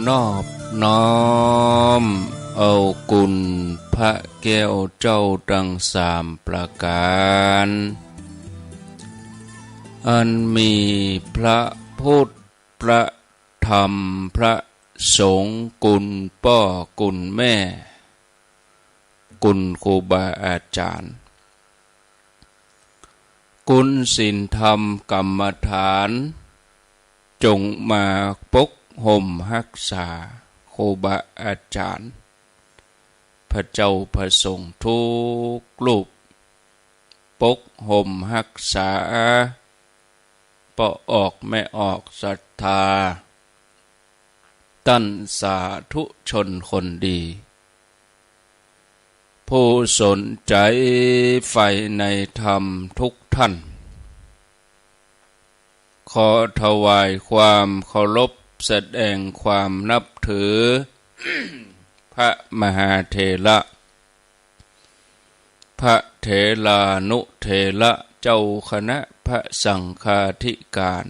นอบน้อมเอากุณพระแก้วเจ้าดังสามประการอันมีพระพุทธพระธรรมพระสงฆ์กุณพ่อกุณแม่กุณครูบาอาจารย์กุณศีลธรรมกรรมฐานจงมาปกห่มรักษาครูบาอาจารย์พระเจ้าพระสงฆ์ทุกรูปปกห่มรักษาปะออกไม่ออกศรัทธาตั้นสาธุชนคนดีผู้สนใจใฝ่ในธรรมทุกท่านขอถวายความเคารพแสดงความนับถือ พระมหาเถระพระเถรานุเถระเจ้าคณะพระสังฆาธิการ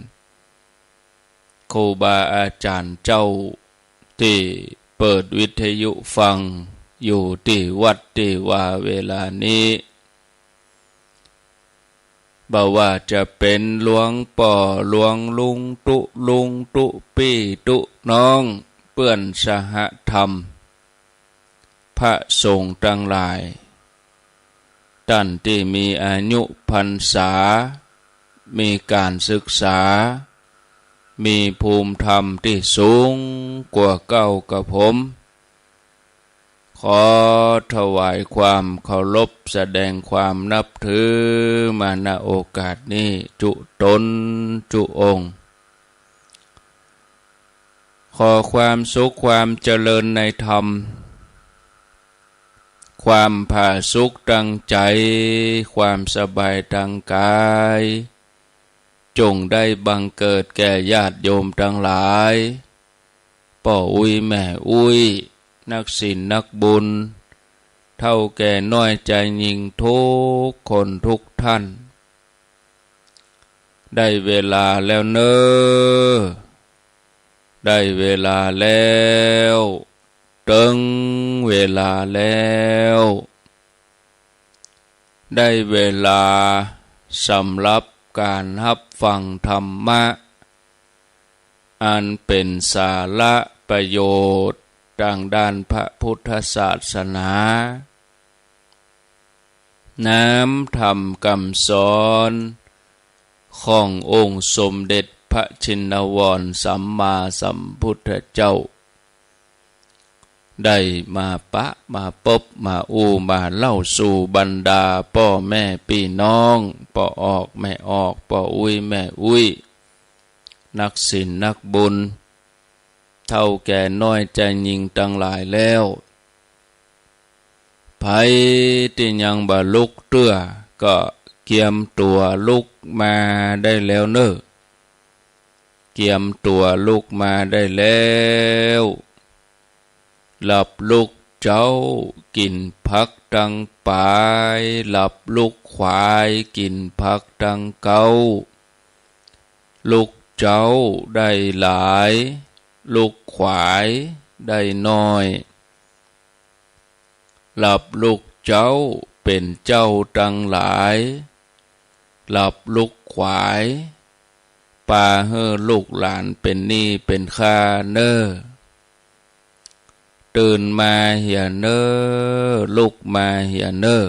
ครูบาอาจารย์เจ้าที่เปิดวิทยุฟังอยู่ที่วัดที่ว่าเวลานี้บ่ว่าจะเป็นหลวงป่อหลวงลุงตุลุงตุปี้ตุน้องเปื้อนสหธรรมพระสงฆ์ทั้งหลายท่านที่มีอายุพรรษามีการศึกษามีภูมิธรรมที่สูงกว่าเก่ากับผมขอถวายความเคารพแสดงความนับถือมาณโอกาสนี้จุตนจุองค์ขอความสุขความเจริญในธรรมความผาสุกทางใจความสบายทางกายจงได้บังเกิดแก่ญาติโยมทั้งหลายพ่ออุ้ยแม่อุ้ยนักศีลนักบุญเท่าแก่น้อยใจยิ่งทุกคนทุกท่านได้เวลาแล้วเนอได้เวลาแล้วถึงเวลาแล้วได้เวลาสำหรับการรับฟังธรรมะอันเป็นสาระประโยชน์ทางด้านพระพุทธศาสนาน้ำธรรมคำสอนขององค์สมเด็จพระชินวรสัมมาสัมพุทธเจ้าได้มาปะมาพบมามาเล่าสู่บรรดาพ่อแม่พี่น้องพ่อออกแม่ออกพ่ออุ้ยแม่อุ้ยนักศีลนักบุญเท่าแก่น้อยใจยิ่งตั้งหลายแล้วไผที่ยังบ่ลุกเตื้อก็เกียมตัวลุกมาได้แล้วเนอะเกียมตัวลุกมาได้แล้วหลับลุกเจ้ากินผักดังปายหลับลุกควายกินผักดังเกาลุกเจ้าได้หลายลูกขวายได้น้อยหลับลูกเจ้าเป็นเจ้าตั้งหลายหลับลูกขวายปาเฮ่อลูกหลานเป็นหนี้เป็นค่าเน้อตื่นมาเหี่ยเน้อลุกมาเหี่ยเน้อ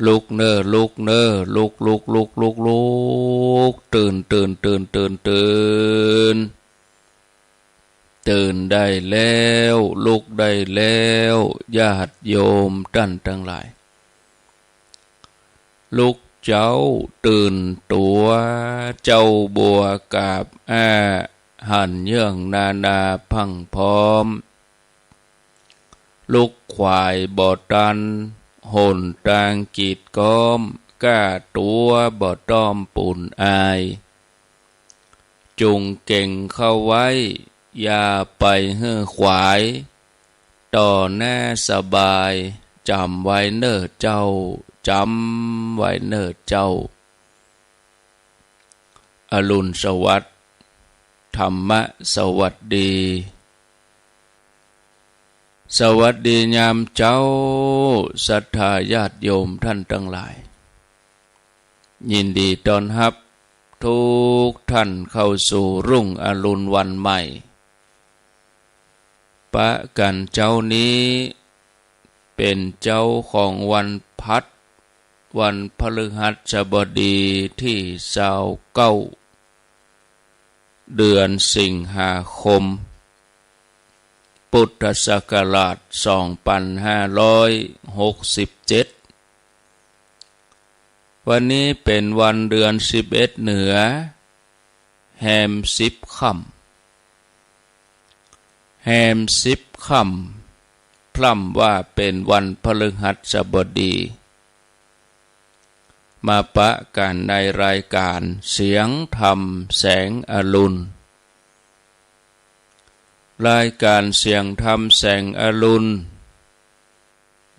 ลุกเน้อลุกเน้อลุกลุกลุกลุกลุกตื่นตื่นตื่นตื่นตื่นตื่นได้แล้วลุกได้แล้วญาติโยมท่านทั้งหลายลุกเจ้าตื่นตัวเจ้าบัวกาบหันเยื่องนาพังพร้อมลุกควายบ่ตันหนตางกีดก้อมก้าตัวบ่ต้อมปุ่นอายจุงเก่งเข้าไว้อย่าไปเฮ่อขวายต่อหน้าสบายจำไว้เน้อเจ้าจำไว้เน้อเจ้าอรุณสวัสดิ์ ธรรมะสวัสดีสวัสดียามเจ้าศรัทธาญาติโยมท่านทั้งหลายยินดีต้อนรับทุกท่านเข้าสู่รุ่งอรุณวันใหม่ปะกันเจ้านี้เป็นเจ้าของวันพัดวันพฤหัสบดีที่29เดือนสิงหาคมพุทธศักราช2567วันนี้เป็นวันเดือน11เหนือแฮม10ค่ำแฮม10ค่ำพร่ำว่าเป็นวันพฤหัสบดีมาปะกันในรายการเสียงธรรมแสงอรุณรายการเสียงธรรมแสงอรุณ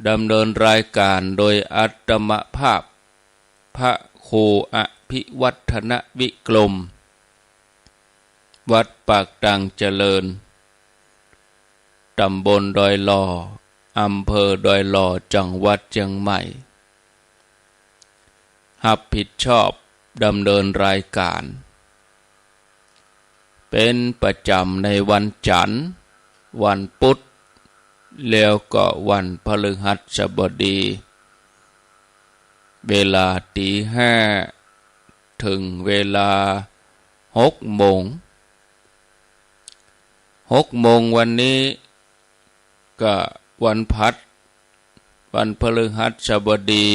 ดำเนินรายการโดยอาตมภาพพระครูอภิวัฒนวิกรมวัดปากดังเจริญตำบลดอยหล่ออำเภอดอยหล่อจังหวัดเชียงใหม่รับผิดชอบดำเนินรายการเป็นประจำในวันจันทร์วันพุธแล้วก็วันพฤหัสบดีเวลา5 ถึงเวลา6 โมงวันนี้ก็วันพัดวันพฤหัสบดี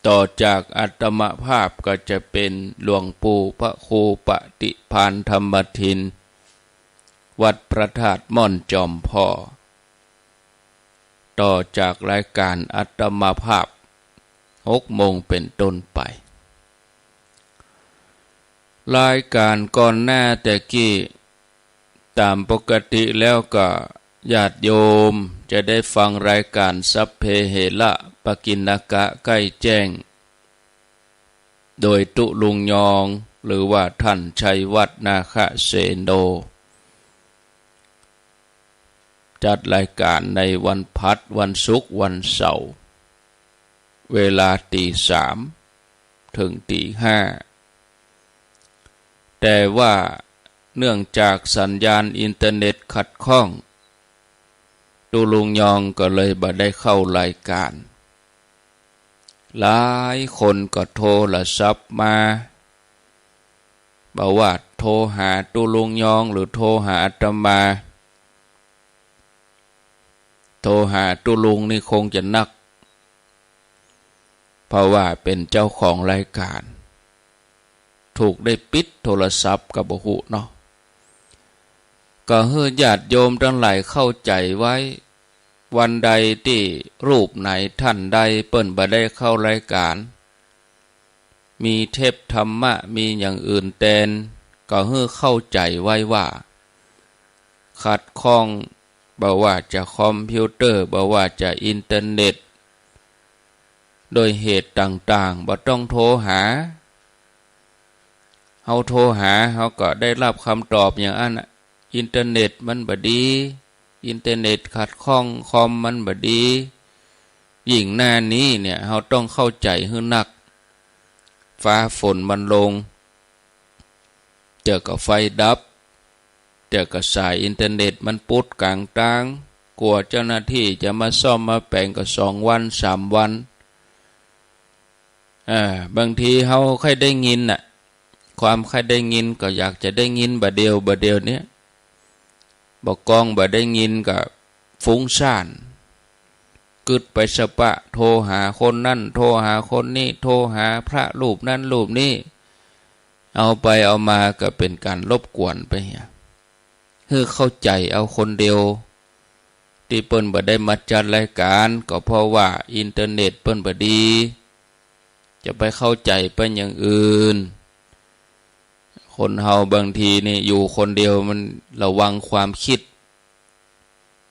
ต่อจากอาตมภาพก็จะเป็นหลวงปู่พระครูปฏิภาณธรรมทินวัดพระธาตุม่อนจอมพ่อต่อจากรายการอาตมภาพ6 โมงเป็นต้นไปรายการก่อนหน้าแต่กี้ตามปกติแล้วก็ญาติโยมจะได้ฟังรายการสัพเพเหระปกิณกะใกล้แจ้งโดยตุลุงยองหรือว่าท่านชัยวัฒน์นาคเสโนจัดรายการในวันพัดวันศุกร์วันเสาร์เวลา3 ถึง5แต่ว่าเนื่องจากสัญญาณอินเทอร์เน็ตขัดข้องตุลุงยองก็เลยบ่ได้เข้ารายการหลายคนก็โทรศัพท์มาบอกว่าโทรหาตุลุงยองหรือโทรหาอาตมาโทรหาตุลุงนี่คงจะนักเพราะว่าเป็นเจ้าของรายการถูกได้ปิดโทรศัพท์กับบ่ฮู้เนาะก็ให้ญาติโยมทั้งหลายเข้าใจไว้วันใดที่รูปไหนท่านใดเปิ้นบ่ได้เข้ารายการมีเทพธรรมะมีอย่างอื่นแทนก็ให้เข้าใจไว้ว่าขัดข้องบ่ว่าจะคอมพิวเตอร์บ่ว่าจะอินเทอร์เน็ตโดยเหตุต่างๆบ่ต้องโทรหาเฮาโทรหาเฮาก็ได้รับคำตอบอย่างนั้นอินเทอร์เน็ตมันบ่ดีอินเทอร์เน็ตขัดข้องคอมมันบ่ดียิ่งหน้านี้เนี่ยเฮาต้องเข้าใจให้นักฟ้าฝนมันลงเจอกับไฟดับเจอกับสายอินเทอร์เน็ตมันปุดกลางตางกลัวเจ้าหน้าที่จะมาซ่อมมาแปลงก็2 วัน 3 วันบางทีเฮาค่อยได้ยินน่ะความค่อยได้ยินก็อยากจะได้ยินบ่เดียวเนี้ยบอกกองบ่ได้ยินก็ฟุ้งซ่านกึดไปสะปะโทรหาคนนั่นโทรหาคนนี้โทรหาพระรูปนั้นรูปนี้เอาไปเอามาก็เป็นการรบกวนไปให้เข้าใจเอาคนเดียวที่เปิ้นบ่ได้มาจัดรายการก็เพราะว่าอินเทอร์เน็ตเปิ้นบ่ดีจะไปเข้าใจไปอย่างอื่นคนเฮาบางทีนี่อยู่คนเดียวมันระวังความคิด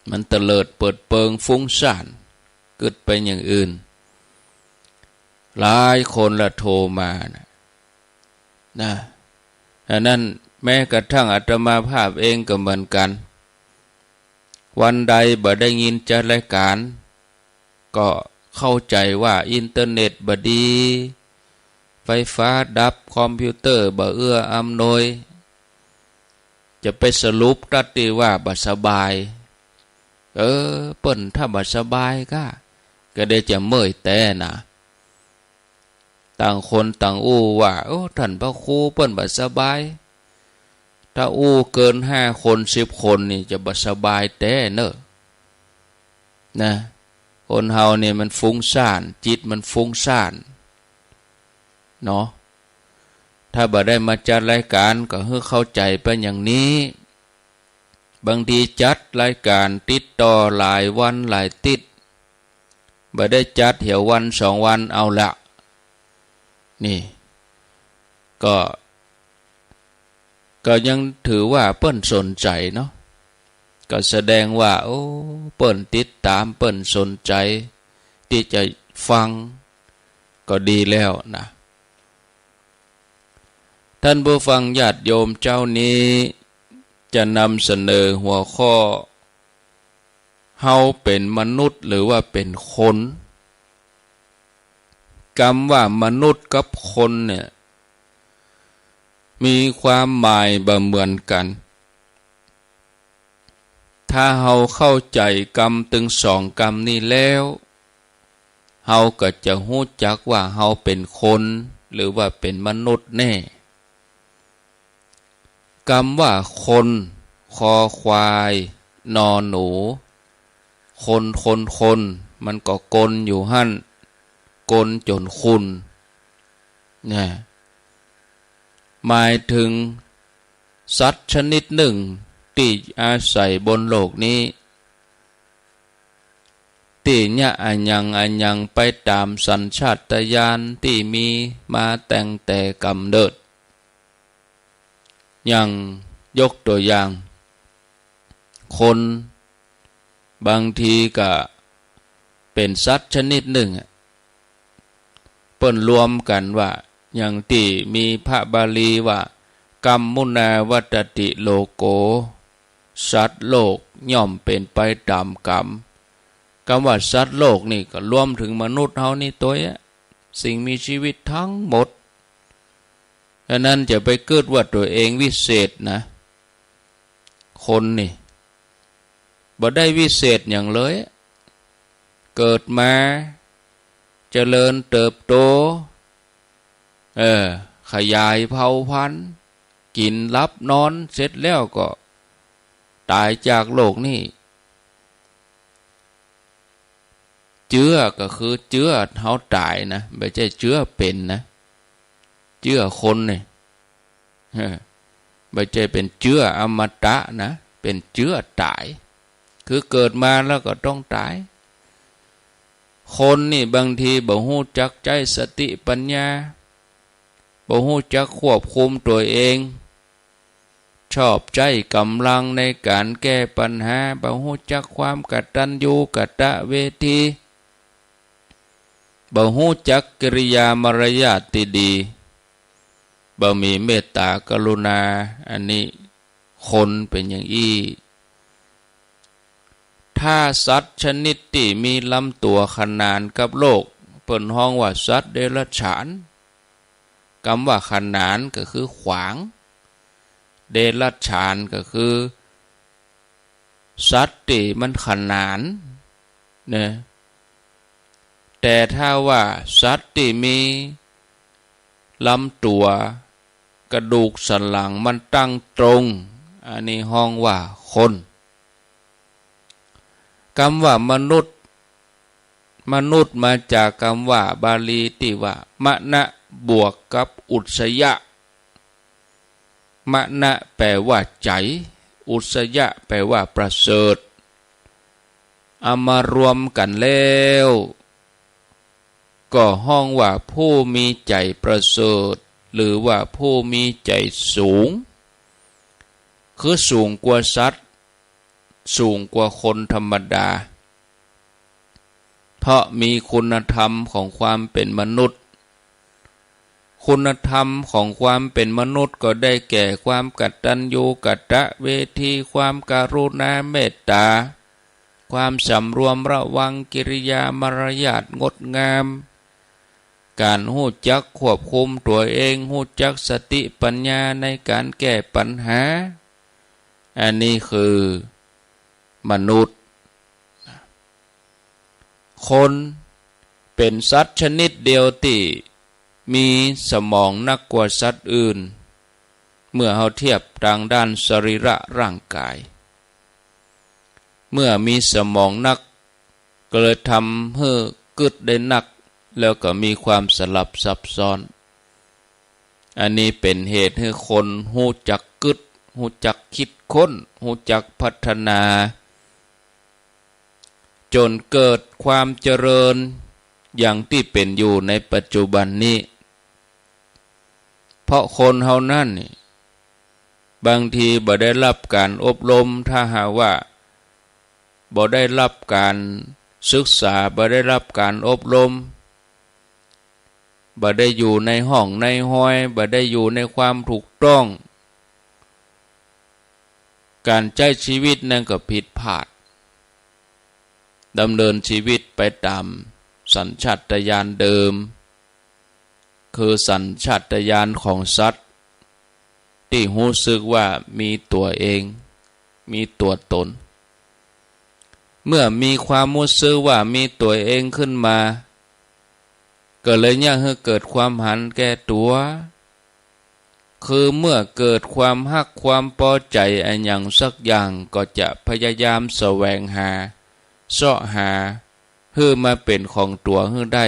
มันเตลิดเปิดเปิงฟุ้งซ่านเกิดไปอย่างอื่นหลายคนละโทรมานะดังนั้น แม้กระทั่งอาตมาภาพเองก็เหมือนกันวันใดบ่ได้ยินจัดรายการก็เข้าใจว่าอินเทอร์เน็ตบ่ดีไฟฟ้าดับคอมพิวเตอร์บ่เอื้ออำนวยจะไปสรุปตัดตีว่าบ่สบายเปิ้นถ้าบ่สบายก็ได้จะเมื่อยแต่นะต่างคนต่างอู้ว่าท่านพระครูเปิ้นบ่สบายถ้าอู้เกิน5 คน10 คนนี่จะบ่สบายแต่เนอะนะคนเฮาเนี่ยมันฟุ้งซ่านจิตมันฟุ้งซ่านเนาะถ้าบ่ได้มาจัดรายการก็ให้เข้าใจเป็นอย่างนี้บางทีจัดรายการติดต่อหลายวันหลายติดบ่ได้จัดเหี่ยววัน2 วันเอาละนี่ก็ยังถือว่าเปิ้นสนใจเนาะก็แสดงว่าเปิ้นติดตามเปิ้นสนใจที่จะฟังก็ดีแล้วนะท่านผู้ฟังญาติโยมเจ้านี้จะนำเสนอหัวข้อเฮาเป็นมนุษย์หรือว่าเป็นคนคำว่ามนุษย์กับคนเนี่ยมีความหมายบ่เหมือนกันถ้าเฮาเข้าใจกรรมถึง2 กรรมนี้แล้วเฮาก็จะรู้จักว่าเฮาเป็นคนหรือว่าเป็นมนุษย์แน่คำว่าคนคอควายนอหนูคนมันก็กลอยู่หั่นกลจนคุณเนี่ยหมายถึงสัตว์ชนิดหนึ่งที่อาศัยบนโลกนี้ที่เนี่ยอันยังไปตามสัญชาตญาณที่มีมาแต่งแต่กำเนิดอย่างยกตัวอย่างคนบางทีก็เป็นสัตว์ชนิดหนึ่งเปิ้นรวมกันว่าอย่างที่มีพระบาลีว่ากัมมุนาวัตติโลโกสัตว์โลกย่อมเป็นไปตามกรรมคำว่าสัตว์โลกนี่ก็รวมถึงมนุษย์เฮานี่ตัวสิ่งมีชีวิตทั้งหมดฉะนั้นจะไปเกิดว่าตัวเองวิเศษนะคนนี่บ่ได้วิเศษอย่างเลยเกิดมาเจริญเติบโตขยายเผ่าพันธุ์กินหลับนอนเสร็จแล้วก็ตายจากโลกนี้เจื้อก็คือเจื้อเฮาตายนะไม่ใช่เจื้อเป็นนะเจื้อคนนี่ไม่ใช่เป็นเจื้ออมตะนะเป็นเจื้อตายคือเกิดมาแล้วก็ต้องตายคนนี่บางทีบ่ฮู้จักใจสติปัญญาบ่ฮู้จักควบคุมตัวเองชอบใจกำลังในการแก้ปัญหาบ่ฮู้จักความกตัญญูกตเวทีบ่ฮู้จักกิริยามารยาทที่ดีบ่มีเมตตากรุณาอันนี้คนเป็นอย่างอี้ถ้าสัตว์ชนิดที่มีลำตัวขนานกับโลกเปิ้นฮ้องว่าสัตว์เดรัจฉานคำว่าขนานก็คือขวางเดรัจฉานก็คือสัตว์ที่มันขนานเนี่ยแต่ถ้าว่าสัตว์ที่มีลำตัวกระดูกสันหลังมันตั้งตรงอันนี้ฮ้องว่าคนคำว่ามนุษย์มาจากคำว่าบาลีที่ว่ามะนะบวกกับอุสยะมะนะแปลว่าใจอุสยะแปลว่าประเสริฐเอามารวมกันแล้วก็ห้องว่าผู้มีใจประเสริฐหรือว่าผู้มีใจสูงคือสูงกว่าสัตว์สูงกว่าคนธรรมดาเพราะมีคุณธรรมของความเป็นมนุษย์ คุณธรรมของความเป็นมนุษย์ก็ได้แก่ความกตัญญูกตเวทีความการุณาเมตตาความสำรวมระวังกิริยามารยาทงดงามการหู้จักควบคุมตัวเองหู้จักสติปัญญาในการแก้ปัญหาอันนี้คือมนุษย์คนเป็นสัตว์ชนิดเดียวที่มีสมองนักกว่าสัตว์อื่นเมื่อเราเทียบทางด้านสรีระร่างกายเมื่อมีสมองนักก็เลยทำให้กึดได้นักแล้วก็มีความสลับซับซ้อนอันนี้เป็นเหตุให้คนหูจักกึดหูจักคิดค้นหูจักพัฒนาจนเกิดความเจริญอย่างที่เป็นอยู่ในปัจจุบันนี้เพราะคนเฮานั่นบางทีบ่ได้รับการอบรมถ้าหากว่าบ่ได้รับการศึกษาบ่ได้รับการอบรมบ่ได้อยู่ในห้องในห้อยบ่ได้อยู่ในความถูกต้องการใช้ชีวิตนั่นก็ผิดพลาดดำเนินชีวิตไปตามสัญชาตญาณเดิมคือสัญชาตญาณของสัตว์ที่รู้สึกว่ามีตัวเองมีตัวตนเมื่อมีความรู้สึกว่ามีตัวเองขึ้นมาก็เลยอยากให้เกิดความหันแก่ตัวคือเมื่อเกิดความฮักความพอใจอันอย่างสักอย่างก็จะพยายามแสวงหาเสาะหาเพื่อมาเป็นของตัวให้ได้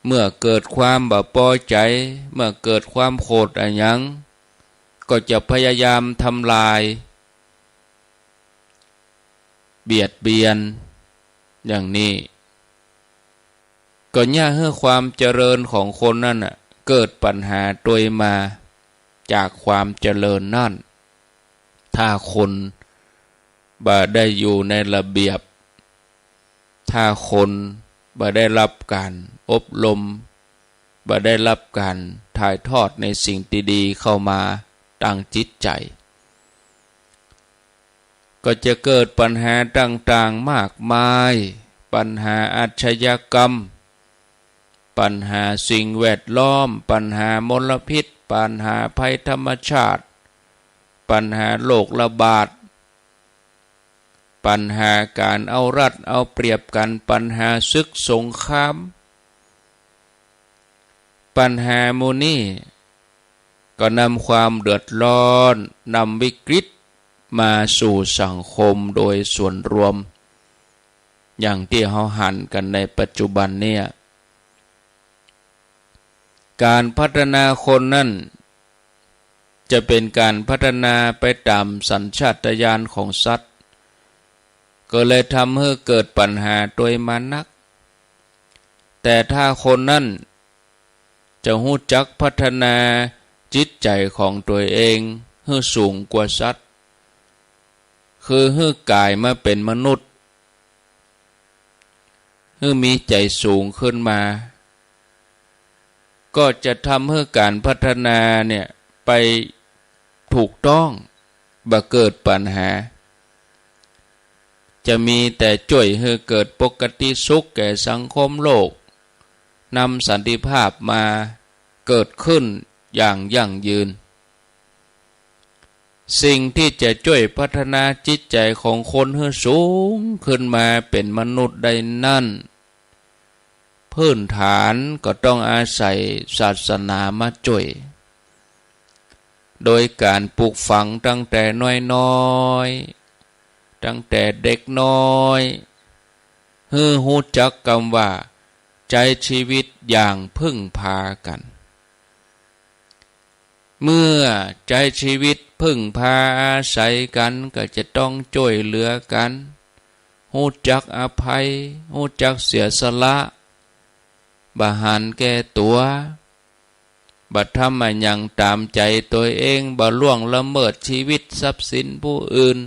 เมื่อเกิดความบ่พอใจเมื่อเกิดความโกรธอันยังก็จะพยายามทำลายเบียดเบียนอย่างนี้ก็ยากให้ความเจริญของคนนั่นเกิดปัญหาโดยมาจากความเจริญนั่นถ้าคนบ่ได้อยู่ในระเบียบถ้าคนบ่ได้รับการอบรมบ่ได้รับการถ่ายทอดในสิ่งดีๆเข้ามาตั้งจิตใจก็จะเกิดปัญหาต่างๆมากมายปัญหาอาชญากรรมปัญหาสิ่งแวดล้อมปัญหามลพิษปัญหาภัยธรรมชาติปัญหาโรคระบาดปัญหาการเอารัดเอาเปรียบกันปัญหาศึกสงครามปัญหาโมนี่ก็นำความเดือดร้อนนำวิกฤตมาสู่สังคมโดยส่วนรวมอย่างที่เราหันกันในปัจจุบันเนี่ยการพัฒนาคนนั้นจะเป็นการพัฒนาไปตามสัญชาตญาณของสัตว์ก็เลยทำให้เกิดปัญหาโดยมานักแต่ถ้าคนนั้นจะรู้จักพัฒนาจิตใจของตัวเองให้สูงกว่าสัตว์คือให้กายมาเป็นมนุษย์ให้มีใจสูงขึ้นมาก็จะทำให้การพัฒนาเนี่ยไปถูกต้องบ่เกิดปัญหาจะมีแต่ช่วยให้เกิดปกติสุขแก่สังคมโลกนำสันติภาพมาเกิดขึ้นอย่างยั่งยืนสิ่งที่จะช่วยพัฒนาจิตใจของคนให้สูงขึ้นมาเป็นมนุษย์ได้นั่นพื้นฐานก็ต้องอาศัยศาสนามาช่วยโดยการปลูกฝังตั้งแต่น้อยๆตั้งแต่เด็กน้อยให้รู้จักคำว่าใจชีวิตอย่างพึ่งพากันเมื่อใจชีวิตพึ่งพาอาศัยกันก็จะต้องช่วยเหลือกันรู้จักอภัยรู้จักเสียสละบ่หันแก่ตัวบ่ทำอันหยังตามใจตัวเองบ่ล่วงละเมิดชีวิตทรัพย์สินผู้อื่น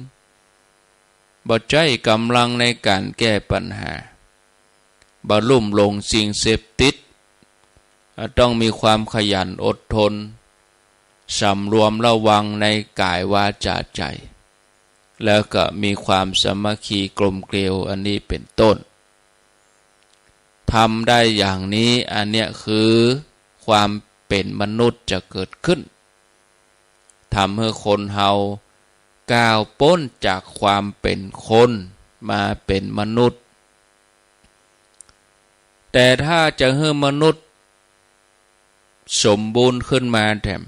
บ่ใช้กำลังในการแก้ปัญหาบ่ลุ่มหลงสิ่งเสพติด ต้องมีความขยันอดทนสำรวมระวังในกายวาจาใจแล้วก็มีความสามัคคีกลมเกลียวอันนี้เป็นต้นทำได้อย่างนี้อันเนี้ยคือความเป็นมนุษย์จะเกิดขึ้นทำให้คนเฮาก้าวพ้นจากความเป็นคนมาเป็นมนุษย์แต่ถ้าจะให้มนุษย์สมบูรณ์ขึ้นมาแถม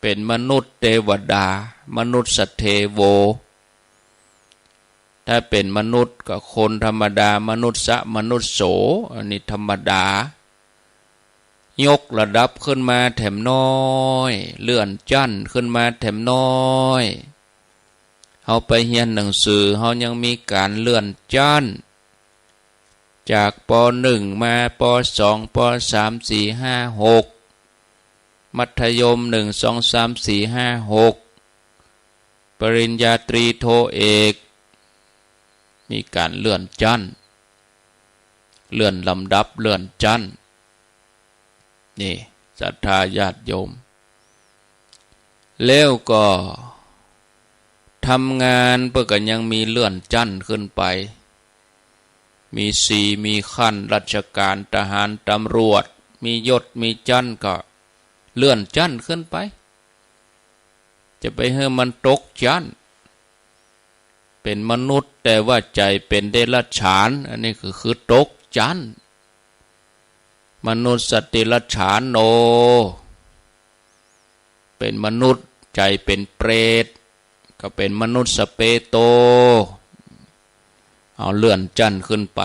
เป็นมนุษย์เทวดามนุษย์สัตเทโวถ้าเป็นมนุษย์ก็คนธรรมดามนุษย์สะมนุษย์โสอันนี้ธรรมดายกระดับขึ้นมาแถมน้อยเลื่อนชั้นขึ้นมาแถมน้อยเฮาไปเรียนหนังสือเฮายังมีการเลื่อนชั้นจากป.1 มาป.2 ป.3 4 5 6มัธยม1 2 3 4 5 6ปริญญาตรีโทเอกมีการเลื่อนชั้นเลื่อนลำดับเลื่อนชั้นนี่ศรัทธาญาติโยมแล้วก็ทำงานเพื่อกันยังมีเลื่อนชั้นขึ้นไปมีมีขั้นราชการทหารตำรวจมียศมีชั้นก็เลื่อนชั้นขึ้นไปจะไปให้มันตกชั้นเป็นมนุษย์แต่ว่าใจเป็นเดรัจฉานอันนี้คือตกชั้นมนุษย์สติรัจฉานโนเป็นมนุษย์ใจเป็นเปรตก็เป็นมนุษย์สเปโตเอาเลื่อนชั้นขึ้นไป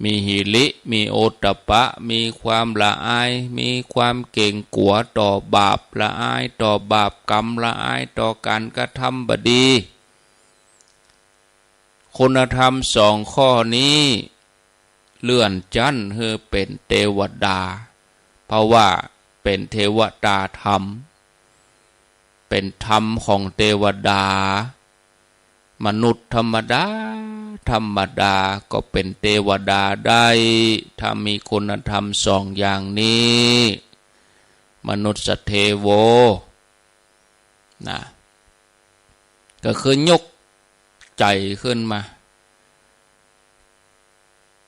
มีหิริมีโอตตัปปะมีความละอายมีความเก่งกลัวต่อบาปละอายต่อบาปกรรมละอายต่อการกระทำบดีคุณธรรมสองข้อนี้เลื่อนชั้นให้เป็นเทวดาเพราะว่าเป็นเทวดาธรรมเป็นธรรมของเทวดามนุษย์ธรรมดาก็เป็นเทวดาได้ถ้ามีคุณธรรมสองอย่างนี้มนุษย์สเทโวนะก็คือยกใจขึ้นมา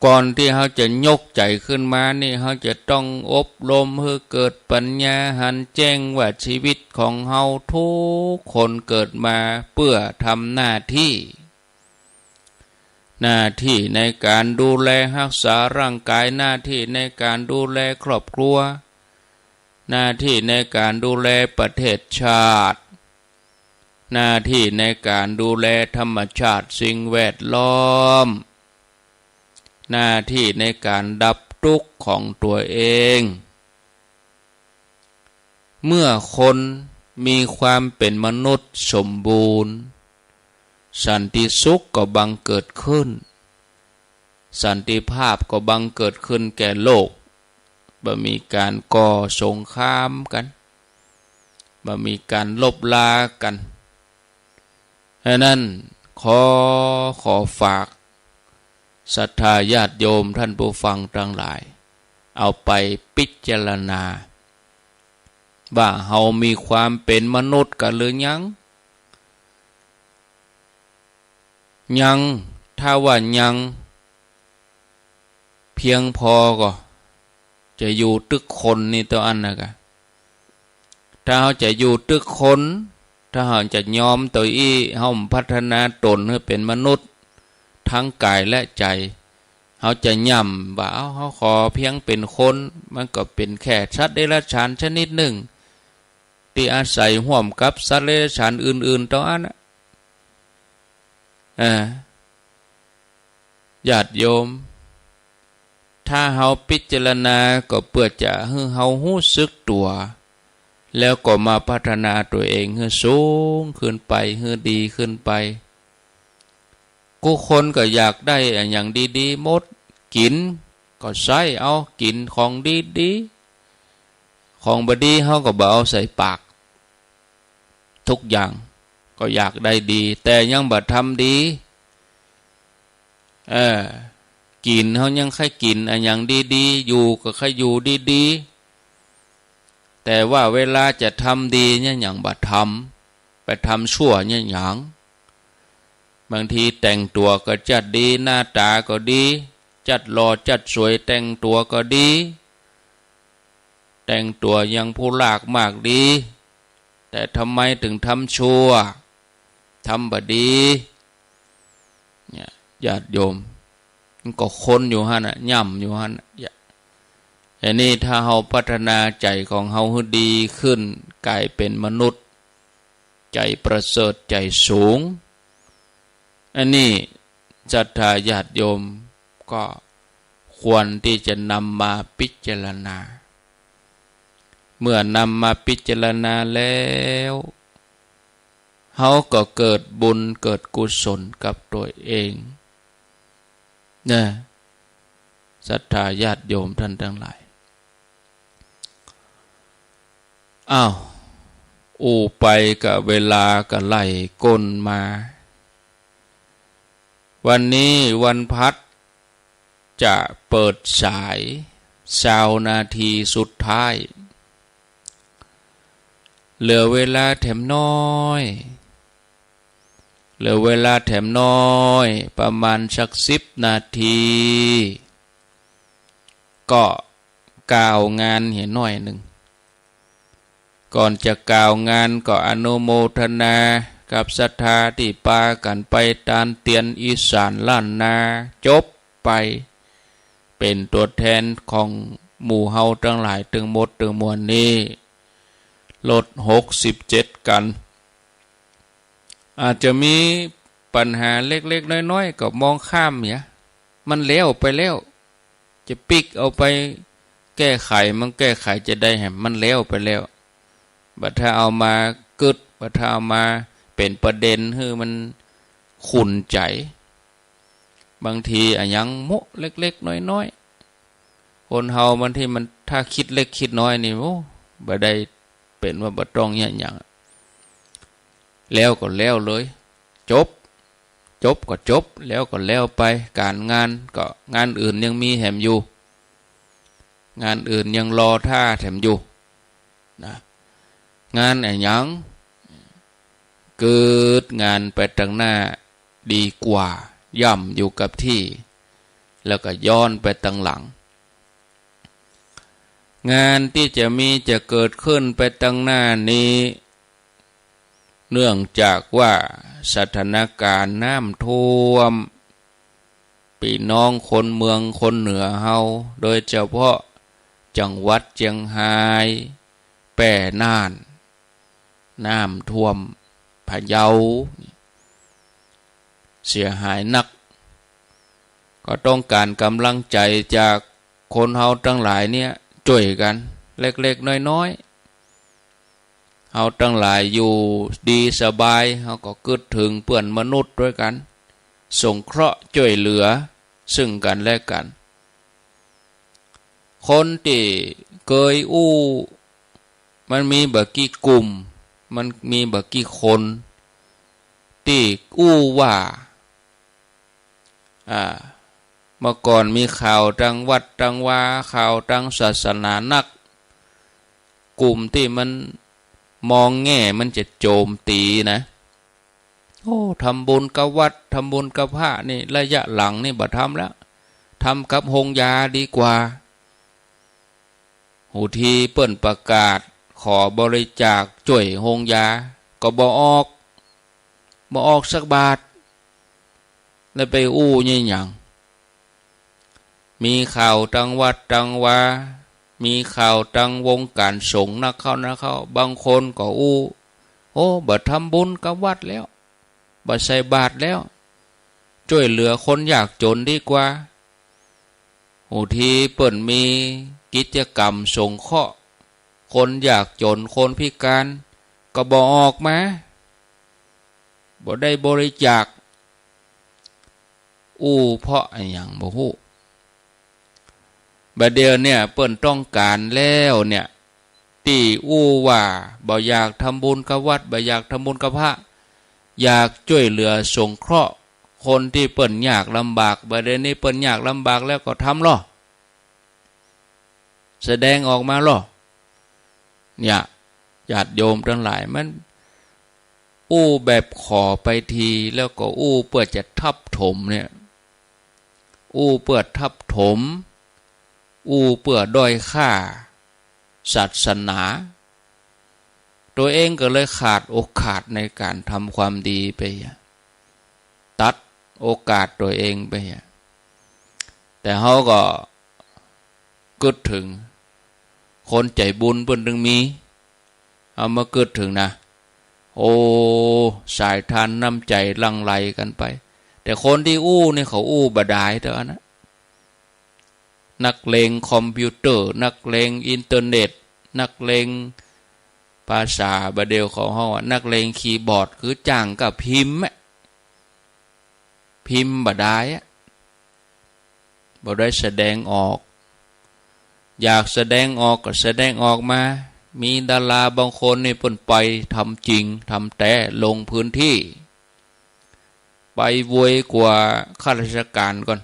ก่อนที่เขาจะยกใจขึ้นมานี่เขาจะต้องอบรมให้เกิดปัญญาหันแจ้งว่าชีวิตของเขาทุกคนเกิดมาเพื่อทำหน้าที่ในการดูแลรักษาร่างกายหน้าที่ในการดูแลครอบครัวหน้าที่ในการดูแลประเทศชาติหน้าที่ในการดูแลธรรมชาติสิ่งแวดล้อมหน้าที่ในการดับทุกข์ของตัวเองเมื่อคนมีความเป็นมนุษย์สมบูรณ์สันติสุขก็บังเกิดขึ้นสันติภาพก็บังเกิดขึ้นแก่โลกบ่มีการก่อสงครามกันบ่มีการลบลากันฉะนั้นขอฝากศรัทธาญาติโยมท่านผู้ฟังทั้งหลายเอาไปพิจารณาว่าเฮามีความเป็นมนุษย์กันหรือยังถ้าว่ายังเพียงพอก็จะอยู่ตึกคนนี่ตัวอันนะกะถ้าเฮาจะอยู่ตึกคนถ้าเฮาจะยอมตัวเฮาพัฒนาตนให้เป็นมนุษย์ทั้งกายและใจเขาจะย่ำว่าเขาขอเพียงเป็นคนมันก็เป็นแค่สัตว์เดรัจฉานชนิดหนึ่งที่อาศัยร่วมกับสัตว์เดรัจฉานอื่นๆต่ออันญาติโยมถ้าเขาพิจารณาก็เพื่อจะให้เขารู้สึกตัวแล้วก็มาพัฒนาตัวเองให้สูงขึ้นไปให้ดีขึ้นไปกูคนก็อยากได้อย่างดีๆหมดกินก็ใส่เอากินของดีๆของบดีเขาก็บ่เอาใส่ปากทุกอย่างก็อยากได้ดีแต่ยังบ่ทำดี กินเขายังค่อยกินอันอย่างดีๆอยู่ก็ค่อยอยู่ดีๆแต่ว่าเวลาจะทำดีเนี่ยอย่างบ่ทำไปทำชั่วเนี่ยอย่างบางทีแต่งตัวก็จัดดีหน้าตาก็ดีจัดหล่อจัดสวยแต่งตัวก็ดีแต่งตัวยังผู้ลากมากดีแต่ทำไมถึงทำชั่วทำบดีเนี่ยญาติโยมมันก็คนอยู่ฮะน่ะย่ำอยู่ฮะน่ะอันนี้ถ้าเราพัฒนาใจของเราให้ดีขึ้นกลายเป็นมนุษย์ใจประเสริฐใจสูงอันนี้ศรัทธาญาติโยมก็ควรที่จะนำมาพิจารณาเมื่อนำมาพิจารณาแล้วเขาก็เกิดบุญเกิดกุศลกับตัวเองนะศรัทธาญาติโยมท่านทั้งหลายอ้าวไปกับเวลาก็ไล่ก้นมาวันนี้วันพัดจะเปิดสาย20 นาทีสุดท้ายเหลือเวลาแถมน้อยเหลือเวลาแถมน้อยประมาณสัก10 นาทีก็กล่าวงานเห็นหน่อยหนึ่งก่อนจะกล่าวงานก็อนุโมทนากับศรัทธาที่ปากันไปตามเตียนอีสานล้านนาจบไปเป็นตัวแทนของหมู่เฮาทั้งหลายถึงหมดถึงมวลนี้ลด67กันอาจจะมีปัญหาเล็กๆน้อยๆก็มองข้ามเนี่ยมันแล้วไปแล้วจะปิกเอาไปแก้ไขมันแก้ไขจะได้แหมมันแล้วไปแล้วบัดถ้าเอามากึดบัดถ้าเอามาเป็นประเด็นให้มันขุ่นใจบางทีอะยังโมเล็กๆน้อยๆคนเฮาบางทีมันถ้าคิดเล็กคิดน้อยนี่โอ้บ่ได้เป็นว่าบ่ต้องเนี่ยอย่างแล้วก็แล้วเลยจบก็จบแล้วก็แล้วไปการงานก็งานอื่นยังมีแถมอยู่งานอื่นยังรอท่าแถมอยู่นะงานอะไรยังเกิดงานไปทางหน้าดีกว่าย่ำอยู่กับที่แล้วก็ย้อนไปทางหลังงานที่จะมีจะเกิดขึ้นไปทางหน้านี้เนื่องจากว่าสถานการณ์น้ำท่วมพี่น้องคนเมืองคนเหนือเฮาโดยเฉพาะจังหวัดเชียงรายแปร่น่านน้ำท่วมพะเยาเสียหายหนักก็ต้องการกำลังใจจากคนเฮาทั้งหลายเนี่ยช่วยกันเล็กๆน้อยๆเฮาทั้งหลายอยู่ดีสบายเฮาก็คิดถึงเพื่อนมนุษย์ด้วยกันสงเคราะห์ช่วยเหลือซึ่งกันและกันคนที่เคยมันมีบักกี่กลุ่มมันมีบักกี่คนที่ว่าเมื่อก่อนมีข่าวทางวัดทางวาข่าวทางศาสนานักกลุ่มที่มันมองแง่มันจะโจมตีนะทำบุญกับวัดทำบุญกับพระนี่ระยะหลังนี่บ่ทำแล้วทำกับหงยาดีกว่าหูทีเปิ้นประกาศขอบริจาคช่วยหงยาก็บ่ออกสักบาทแล้วไปนี่หยังมีข่าวทางวัดทางวามีข่าวทางวงการสงฆ์นะเขาบางคนก็บ่ทำบุญกับวัดแล้วบ่ใส่บาตรแล้วช่วยเหลือคนยากจนดีกว่าหูทีเปิ้นมีกิจกรรมสงเคราะห์คนยากจนคนพิการก็บ่ออกมาบ่ได้บริจาคเพราะอะไรอย่างบ่ฮู้บัดเดี๋ยวเนี่ยเปิ้นต้องการแล้วเนี่ยที่ว่าบ่อยากทำบุญกับวัดบ่อยากทำบุญกับพระอยากช่วยเหลือสงเคราะห์ คนที่เปิ้นยากลำบากประเด็นนี้เปิ้นยากลำบากแล้วก็ทำหรอแสดงออกมาหรอเนี่ยญาติโยมทั้งหลายมันอู้แบบขอไปทีแล้วก็อู้เพื่อจะทับถมเนี่ยอู้เพื่อทับถมอู้เพื่อด้อยค่าศาสนาตัวเองก็เลยขาดโอกาสในการทำความดีไปตัดโอกาสตัวเองไปแต่เขาก็กึดถึงคนใจบุญเพิ่นถึงมีเอามากึดถึงนะโอ้สายทานน้ำใจลังไหลกันไปแต่คนที่อู้นี่เขาอู้บดายเท่านั้นนักเลงคอมพิวเตอร์นักเลงอินเทอร์เน็ตนักเลงภาษาบาเดลของเขานักเลงคีย์บอร์ดคือจ้างกับพิมพ์บดายบ่ได้แสดงออกอยากแสดงออกก็แสดงออกมามีดาราบางคนนี่เพิ่นไปทำจริงทำแต่ลงพื้นที่ไปโวยกว่าข้าราชการก่อน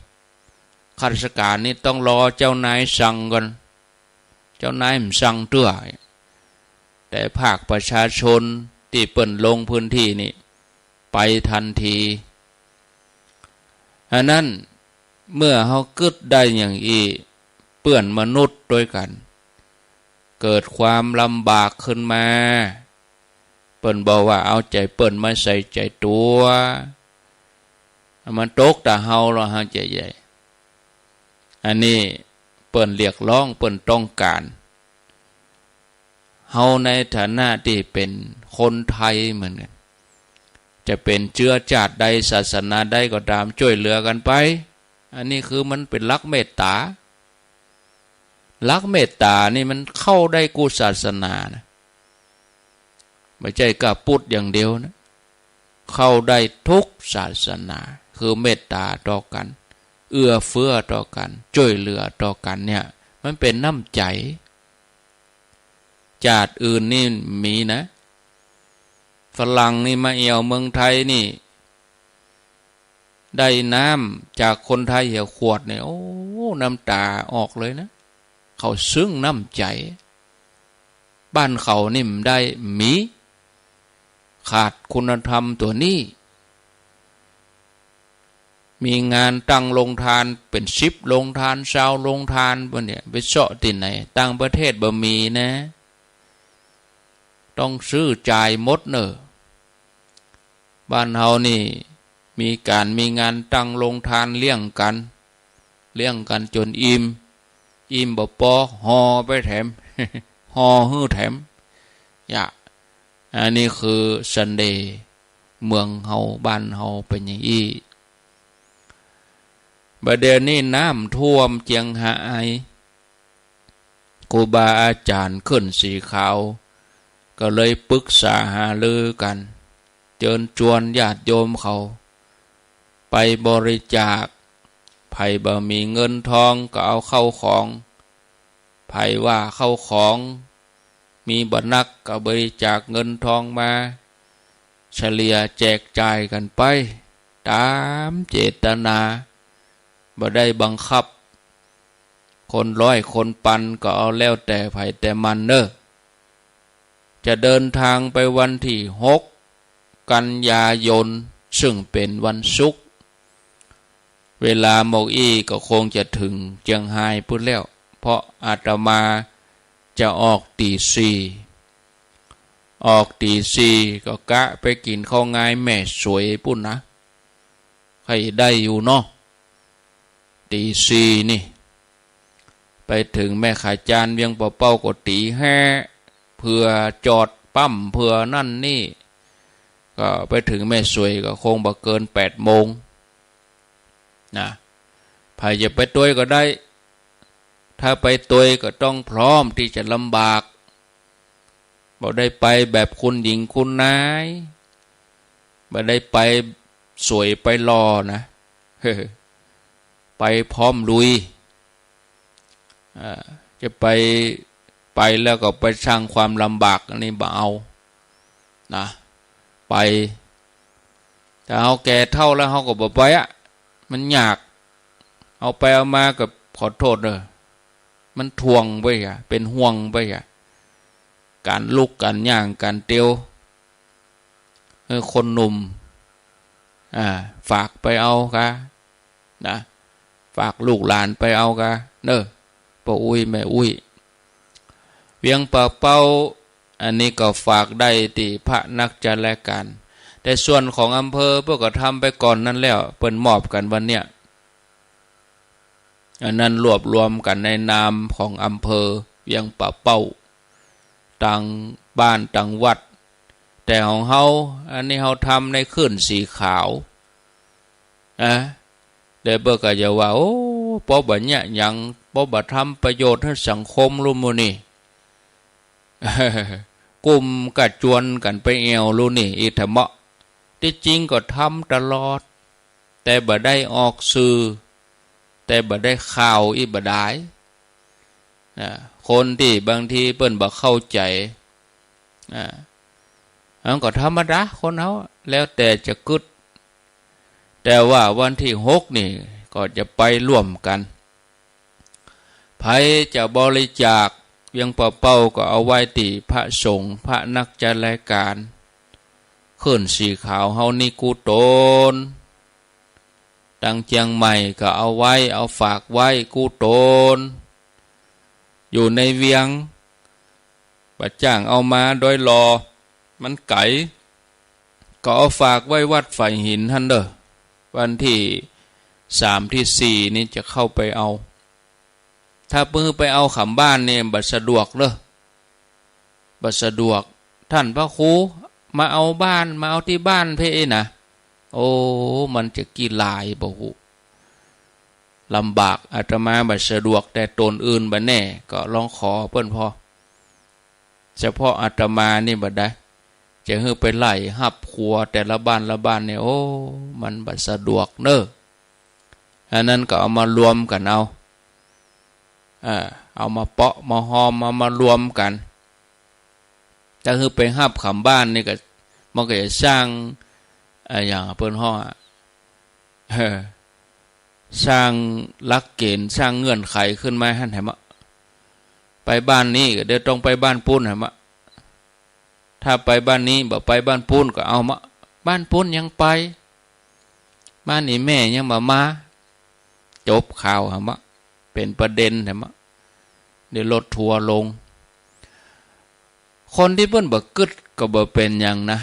ข้าราชการนี่ต้องรอเจ้านายสั่งก่อนเจ้านายมันสั่งเตื้อแต่ภาคประชาชนที่เปิ้นลงพื้นที่นี่ไปทันทีอันนั้นเมื่อเฮากึดได้อย่างอีเปื้อนมนุษย์ด้วยกันเกิดความลำบากขึ้นมาเปิ้นบอกว่าเอาใจเปิ้นมาใส่ใจตัวมันตกแต่เฮาเราหาใจใหญ่อันนี้เปิ้นเรียกร้องเปิ้นต้องการเฮาในฐานะที่เป็นคนไทยเหมือนกันจะเป็นเชื้อชาติใดศาสนาใดก็ตามช่วยเหลือกันไปอันนี้คือมันเป็นหลักเมตตาหลักเมตตานี่มันเข้าได้กูศาสนานะไม่ใช่กับพุทธอย่างเดียวนะเข้าได้ทุกศาสนาคือเมตตาต่อกันเอื้อเฟื้อต่อกันช่วยเหลือต่อกันเนี่ยมันเป็นน้ำใจชาติอื่นนี่มีนะฝรั่งนี่มาเอี่ยวเมืองไทยนี่ได้น้ำจากคนไทยเหี่ยวขวดเนี่ยโอ้น้ำตาออกเลยนะเขาซึ้งน้ำใจบ้านเขานิ่มได้มีขาดคุณธรรมตัวนี้มีงานตั้งโรงทานเป็น10โรงทาน20โรงทานบ่เนี่ยไปเสาะที่ไหนต่างประเทศบ่มีนะต้องซื้อจ่ายหมดเนอะบ้านเฮานี่มีงานตั้งโรงทานเลี้ยงกันจนอิ่มบ่พอห่อไปแถมห่อฮื้อแถมอันนี้คือซันเดย์เมืองเฮาบ้านเฮาเป็นอย่างนี้บัดเดี๋ยวนี้น้ำท่วมเจียงหายครูบาอาจารย์ขึ้นสีขาวก็เลยปรึกษาหารือกันเชิญชวนญาติโยมเขาไปบริจาคไผบ่มีเงินทองก็เอาเข้าของไผว่าเข้าของมีบ่นักก็บริจาคเงินทองมาเฉลี่ยแจกจ่ายกันไปตามเจตนาบ่ได้บังคับคนร้อยคนปันก็เอาแล้วแต่ไผแต่มันเนอะจะเดินทางไปวันที่6 กันยายนซึ่งเป็นวันศุกร์เวลาหมกอี้ก็คงจะถึงเจียงไฮ้พูดแล้วเพราะอาตมาจะออกตี 4ก็กะไปกินข้าวงายแม่สวยปุ่นนะใครได้อยู่เนาะตี 4นี่ไปถึงแม่ขายจานเวียงเป่าก็ตี 5เพื่อจอดปั๊มเพื่อนั่นนี่ก็ไปถึงแม่สวยก็คงบ่เกิน8 โมงนะใครจะไปตัวก็ได้ถ้าไปตัวก็ต้องพร้อมที่จะลำบากบ่ได้ไปแบบคุณหญิงคุณนายบ่ได้ไปสวยไปรอนะไปพร้อมลุยจะไปแล้วก็ไปสร้างความลำบากอันนี้บ่เอานะไป แต่เอาแก่เท่าแล้วเขาก็บ่ไปอ่ะมันยากเอาไปเอามากับขอโทษเด้อมันทวงไปอ่ะเป็นห่วงไปอ่ะการลุกการย่างการเตียวคนหนุ่มฝากไปเอากะนะฝากลูกหลานไปเอากะเด้อป้าอุ้ยแม่อุ้ยเวียงป่าเป้าอันนี้ก็ฝากได้ที่พระนักจัดรายการแต่ส่วนของอำเภอเพื่อก็ทำไปก่อนนั้นแล้วเปิ้นมอบกันวันเนี้ยอันนั้นรวบรวมกันในนามของอำเภอเวียงป่าเป้าต่างบ้านต่างวัดแต่ของเฮาอันนี้เฮาทำในขึ้นสีขาวนะเดี๋ยวเบิกก็จะว่าโอ้ป้อบ่เนี่ยยังป้อบ่ทำประโยชน์ให้สังคมรู้มื้อนี่กลุ่มกระจวนกันไปเอวรู้นี่อีธรรมะที่จริงก็ทำตลอดแต่บ่ได้ออกสื่อแต่บ่ได้ข่าวอีบ่ได้นะคนที่บางทีเปิ้นบ่เข้าใจอันก็ธรรมดาคนเฮาแล้วแต่จะกึดแต่ว่าวันที่6นี่ก็จะไปร่วมกันไผจะบริจาคเวียงป่าเป้าก็เอาไว้ที่พระสงฆ์พระนักจัดรายการขึ้นสีขาวเฮานี่กูโตนดังเชียงใหม่ก็เอาไว้เอาฝากไว้กูโตนอยู่ในเวียงบัดจ้างเอามาโดยรอมันไก่ก็เอาฝากไว้วัดฝ่ายหินท่านเด้อวันที่3ที่4นี่จะเข้าไปเอาถ้าเพิ่งไปเอาขำบ้านเนี่ยบัดสะดวกเด้อบัดสะดวกท่านพระครูมาเอาบ้านมาเอาที่บ้านเพ่นะโอ้มันจะกี่ลายบ่ฮู้ลำบากอาตมาบัดสะดวกแต่ตนอื่นบ่แน่ก็ลองขอเพิ่นพอเฉพาะอาตมานี่บัดได้จะให้ไปไล่หับครัวแต่ละบ้านละบ้านเนี่ยโอ้มันบัดสะดวกเน้ออันนั้นก็เอามารวมกันเอามาเปาะมาหอมมารวมกันจะให้ไปหับขำบ้านนี่ก็มันก็จะสร้างอย่างเปิ้นฮ้อสร้างหลักเกณฑ์สร้างเงื่อนไขขึ้นมาให้ไหมไปบ้านนี้ก็เดี๋ยวต้องไปบ้านปุ้นไหมถ้าไปบ้านนี้บ่ไปบ้านปุ้นก็เอามาบ้านปุ้นยังไปบ้านนี้แม่ยังมาจบข่าวไหมเป็นประเด็นไหมเดี๋ยวรถทัวร์ลงคนที่เพิ่นบ่กึดก็บ่เป็นอย่างนะ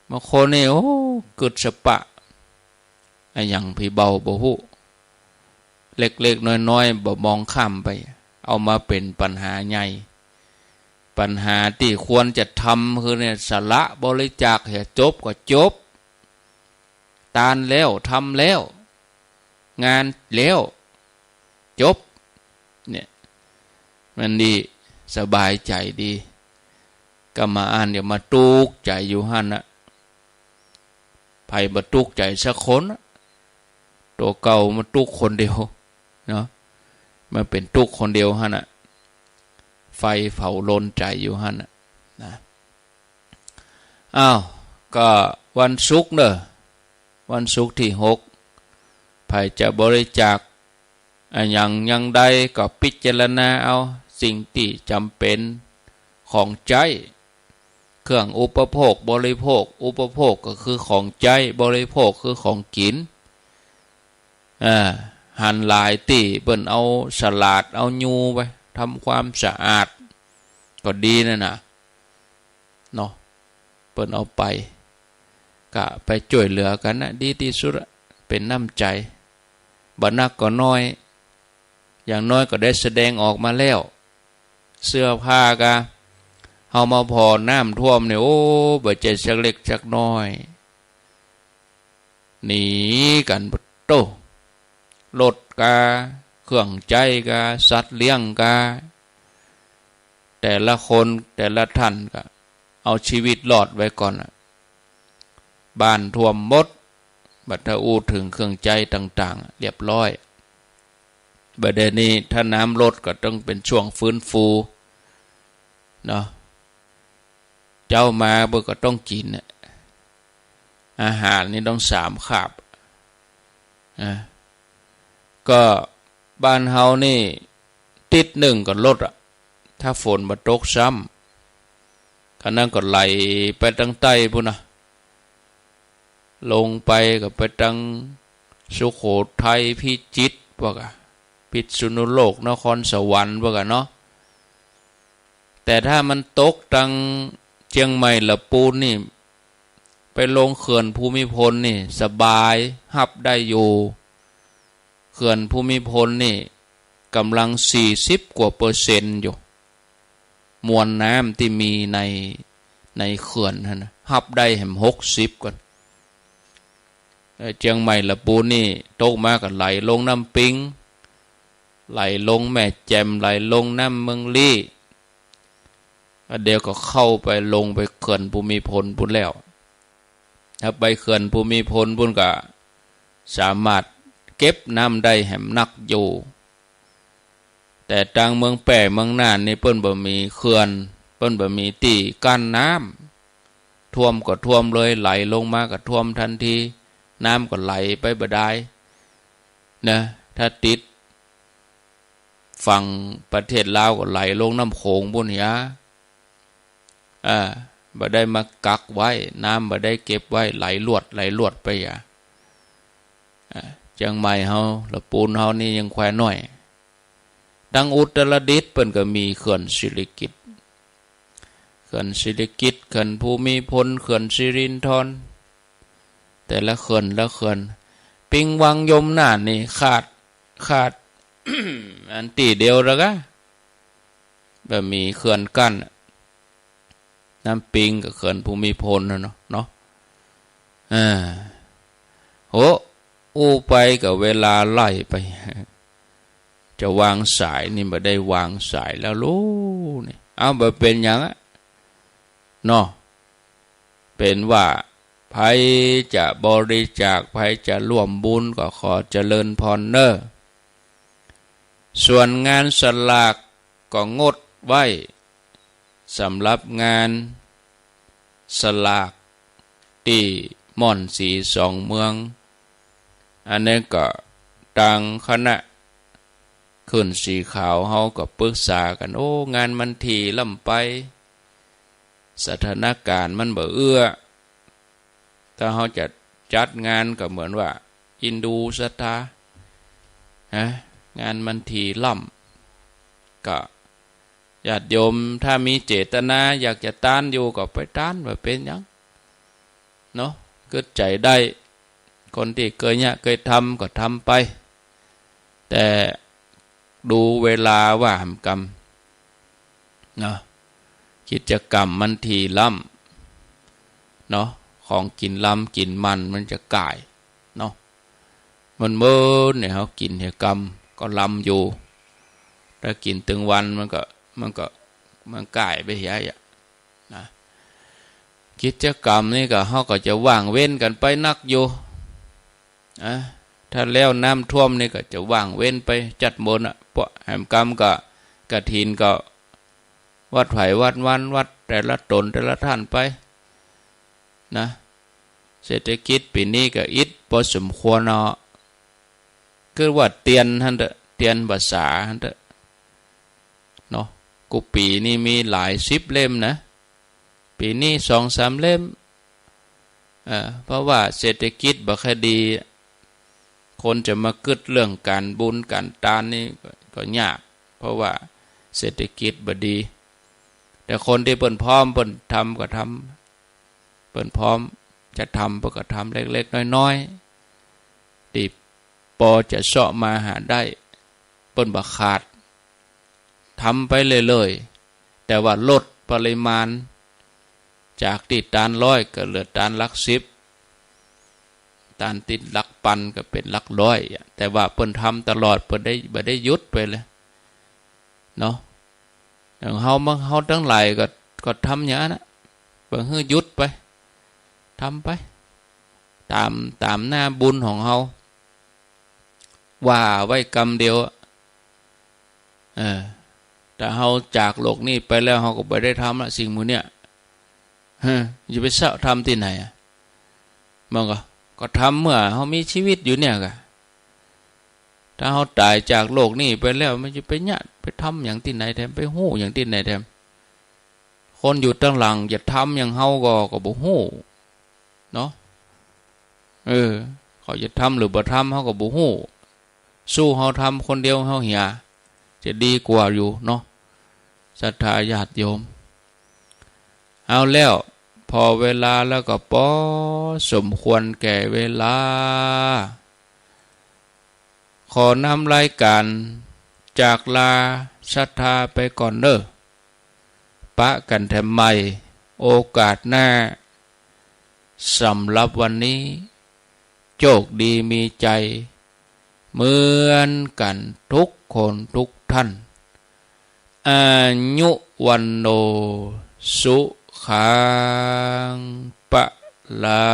บางคนนี่โอ้กึดสปะอย่างพี่เบาบ่ฮู้เล็กๆน้อยๆบ่มองข้ามไปเอามาเป็นปัญหาใหญ่ปัญหาที่ควรจะทำคือเนี่ยสละบริจาคให้จบก็จบตานแล้วทำแล้วงานแล้วจบเนี่ยมันดีสบายใจดีก็มาอ่านเดี๋ยวมาตุกใจอยู่หั่นน่ะไผบ่ตุกใจสักคนตัวเก่ามันตุกคนเดียวเนาะมันเป็นตุกคนเดียวหั่นน่ะไฟเผาลนใจอยู่หั่นน่ะนะอ้าวก็วันศุกร์เด้อวันศุกร์ที่6ไผจะบริจาคยังใดก็พิจารณาเอาสิ่งที่จำเป็นของใจเครื่องอุปโภคบริโภคอุปโภคก็คือของใจบริโภคคือของกินหันหลายตีเปิ้นเอาสลาดเอายูไปทำความสะอาดก็ดีนะเนาะเปิ้นเอาไปก็ไปช่วยเหลือกันนะดีที่สุดเป็นน้ำใจบ่นักก็น้อยอย่างน้อยก็ได้แสดงออกมาแล้วเสื้อผ้าก็เฮามาพอน้ำท่วมเนี่ยโอ้บ่ใจสักเล็กสักน้อยหนีกันโตรถกาเครื่องใจกาสัตว์เลี้ยงกาแต่ละคนแต่ละท่านก็เอาชีวิตรอดไว้ก่อนบ้านท่วมหมดบัดถ้าอู้ถึงเครื่องใจต่างๆเรียบร้อยบัดเดี๋ยวนี้ถ้าน้ำลดก็ต้องเป็นช่วงฟื้นฟูเนาะเจ้ามาเบิกก็ต้องกิน อาหารนี่ต้อง3 คาบก็บ้านเฮานี่ติด1ก็ลดถ้าฝนมาตกซ้ำก็นั่นก็ไหลไปทางใต้พุ่นนะลงไปก็ไปทางสุโขทัยพิจิตรพวกพิษณุโลกนครสวรรค์พวกเนาะแต่ถ้ามันตกทางเชียงใหม่ละปูนนี่ไปลงเขื่อนภูมิพลนี่สบายหับได้อยู่เขื่อนภูมิพลนี่กำลัง40 กว่า%อยู่มวลน้ำที่มีในเขื่อนนะหับได้แห่ง60ก่อนเชียงใหม่ละปูนนี่ตกมาก็ไหลลงน้ำปิงไหลลงแม่แจ่มไหลลงน้ำเมืองลี่เดี๋ยวก็เข้าไปลงไปเขื่อนภูมิพลพุ่นแล้วถ้าไปเขื่อนภูมิพลพุ่นก็สามารถเก็บน้ำได้แห่งนักอยู่แต่ทางเมืองแป่เมืองน่านนี่เปิ้นบ่มีเขื่อนเปิ้นบ่มีตีกั้นน้ำท่วมก็ท่วมเลยไหลลงมาก็ท่วมทันทีน้ำก็ไหลไปบ่ได้นะถ้าติดฝั่งประเทศลาวก็ไหลลงน้ำโขงพุ่นยาบ่ได้มากักไว้น้ำบ่ได้เก็บไว้ไหลลวดไปเชียงใหม่เฮาละปูนเฮานี่ยังแควน้อยดังอุตรดิตถ์เปิ้นก็มีเขื่อนสิริกิติ์เขื่อนภูมิพลเขื่อนสิรินธรแต่ละเขื่อนปิงวังยมน่านนี่ขาด อันตีเดียวแล้วก็แบบมีเขื่อนกั้นน้ำปิงกับเขื่อนภูมิพลเนาะอู้ไปกับเวลาไล่ไปจะวางสายนี่บ่ได้วางสายแล้วลูกนี่เอาบ่เป็นอย่างเนาะเป็นว่าใครจะบริจาคใครจะร่วมบุญก็ขอเจริญพรเนอส่วนงานสลากก็งดไว้สำหรับงานสลากที่ม่อนสี2 เมืองอันนี้ก็ต่างคณะขึ้นสีขาวเฮาก็ปรึกษากันงานมันทีล่ำไปสถานการณ์มันบ่เอื้อถ้าเฮาจะจัดงานก็เหมือนว่าอินดูสถางานมันทีล่ำก็ญาติโยมถ้ามีเจตนาอยากจะต้านอยู่ก็ไปต้านว่าเป็นหยังเนาะเกิดใจได้คนที่เคยทำก็ทำไปแต่ดูเวลาว่าหำกรรมเนาะกิจกรรมมันทีล่ำเนาะของกินล่ำกินมันจะก่ายเนาะมันเมื่อเนี่ยเขากินเหตุกรรมก็ล่ำอยู่ถ้ากินตึงวันมันก่ายไปเหี้ยนะกิจกรรมนี่ก็เขาก็จะว่างเว้นกันไปนักอยู่ถ้าแล้วน้ำท่วมนี่ก็จะว่างเว้นไปจัดมนเพราะแห่งกรรมก็กฐินก็วัดไผ่วัดวันวัดแต่ละตนแต่ละท่านไปนะเศรษฐกิจปีนี้ก็อิดพอสมควรเนาะคือว่าเตียนท่านเตียนภาษาท่านเนาะกูปีนี้มีหลาย10 เล่มนะปีนี้2-3 เล่มเพราะว่าเศรษฐกิจบ่ค่อยดีคนจะมากึดเรื่องการบุญการทานนี่ก็ยากเพราะว่าเศรษฐกิจบ่ดีแต่คนที่เปิ้นพร้อมเปิ้นทำก็ทำเปิ้นพร้อมจะทำเปิ้นก็ทำเล็กๆน้อยๆที่พอจะเสาะมาหาได้เปิ้นบ่ขาดทำไปเลยๆแต่ว่าลดปริมาณจากที่ตาน100ก็เหลือตานหลัก10ตานติดหลักพันก็เป็นหลัก100แต่ว่าเปิ้นทำตลอดเปิ้นบ่ได้หยุดไปเลยเนาะอย่างเฮาทั้งหลายก็ทำอย่างนั้นนะเปิ้นให้หยุดไปทำไปตามหน้าบุญของเฮาว่าไว้กรรมเดียวแต่เฮาจากโลกนี้ไปแล้วเฮาก็บ่ได้ทำละสิ่งมื้อเนี้ยจะไปเสาะทำที่ไหน มันก็ทำเมื่อเขามีชีวิตอยู่เนี่ยกะถ้าเขาตายจากโลกนี้ไปแล้วมันจะไปญาติไปทำอย่างที่ไหนแทนไปหู้อย่างที่ไหนแทนคนอยู่ตั้งหลังจะทำอย่างเฮาก็บ่ฮู้เนาะเขาจะทำหรือบ่ทำเฮาก็บ่ฮู้สู้เฮาทำคนเดียวเฮาเหียจะดีกว่าอยู่เนาะศรัทธาญาติโยมเอาแล้วพอเวลาแล้วก็พอสมควรแก่เวลาขอนำรายการจากลาศรัทธาไปก่อนเด้อปะกันแถมใหม่โอกาสหน้าสำหรับวันนี้โชคดีมีใจเหมือนกันทุกคนทุกท่านอายุวันโนสุขังปะลา